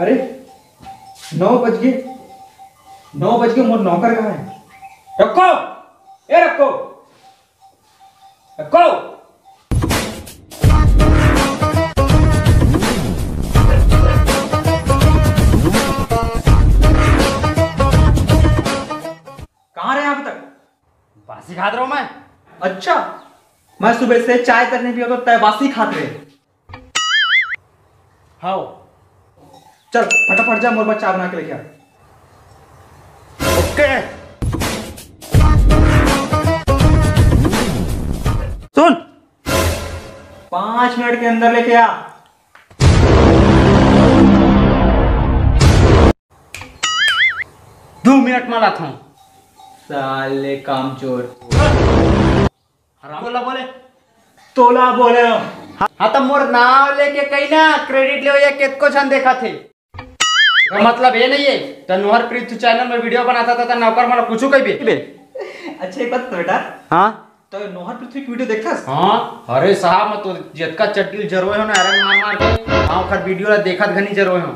अरे 9 बज गए। 9 बज गए, मोर नौकर कहाँ है? रखो, ए रखो रखो। कहाँ रहे अब तक? बासी खा रहा हूँ मैं। अच्छा, मैं सुबह से चाय तक नहीं पिया तो तय बासी खाते रहे। हाँ चल फटाफट जा, मोर पर चाय बना के लेके आ। ओके। सुन, 5 मिनट के अंदर लेके आ। दो मिनट में लाता हूँ। साले कामचोर। बोला बोले तोला बोले। हाँ तो मोर नाम लेके कहीं ना क्रेडिट ले ये कितको छन देखा थे। तो मतलब ये नहीं है तो नोहर पृथ्वी चैनल में वीडियो बनाता था तो नौकर मला पूछू कहीं भी। अच्छा एक बात तो बेटा, हाँ तो नोहर पृथ्वी की वीडियो देखता? हाँ अरे साहब मैं तो जितका चट्टील जरोए हो ना अरंग मार मार के गाँव खर वीडियो ला देखत घनी जरोए हो।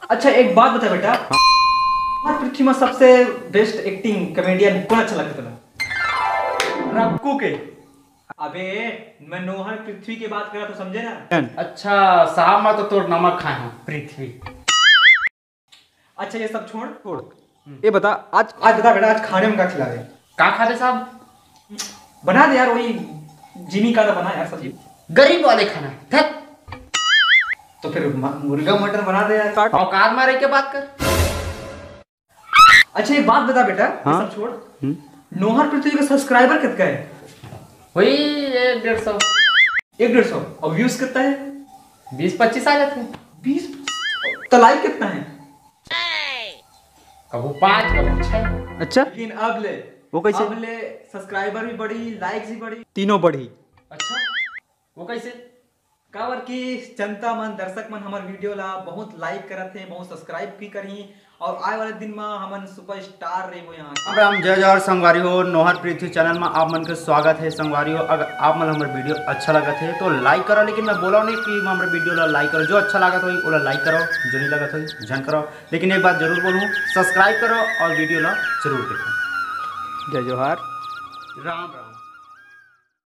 अच्छा एक बात बता बेटा, नोहर पृथ्वी में सबसे बेस्ट एक्टिंग कॉमेडियन कौन अच्छा लगता है? रक्कू के। अबे मैं नोहर पृथ्वी की बात कर रहा तो समझे ना। अच्छा साहब मैं तो तोड़ नमक खाए हूँ पृथ्वी। अच्छा ये सब छोड़ छोड़, ये बता आज आज बता बेटा, आज खाने में क्या खिला रहे? का खा रहे साहब? बना दे यार, वही जिमी का तो बना यार सब्जी। गरीब वाले खाना धत। तो फिर मुर्गा मटन बना दे यार। औकात मारे के बात कर। अच्छा एक बात बता बेटा, हाँ? ये सब छोड़, नोहर पृथ्वी का सब्सक्राइबर कितना है? वही 150 150। और व्यूज कितना है? 20-25 आ जाते हैं। 20। तो लाइक कितना है? कबू 5 कबू 6। अच्छा, लेकिन अब ले वो कैसे? अब ले सब्सक्राइबर भी बढ़ी, लाइक्स भी बढ़ी, तीनों बढ़ी। अच्छा वो कैसे? काबर की जनता मन, दर्शक मन हमार वीडियो ला बहुत लाइक करत हैं, बहुत सब्सक्राइब भी करी, और आए वाले दिन में हमन सुपरस्टार रहे हो यहाँ। राम जय जय संगवारी हो, नोहर पृथ्वी चैनल में आप मन के स्वागत है संगवारी हो। अगर आप मन हमारे वीडियो अच्छा लगा थे तो लाइक करो, लेकिन मैं बोला नहीं कि हमारे वीडियो ला लाइक करो। जो अच्छा लगा तो वो लाइक करो, जो नहीं लगा तो झन करो, लेकिन एक बात जरूर बोलूँ, सब्सक्राइब करो और वीडियो ला जरूर देखो। जय जोहार। राम राम।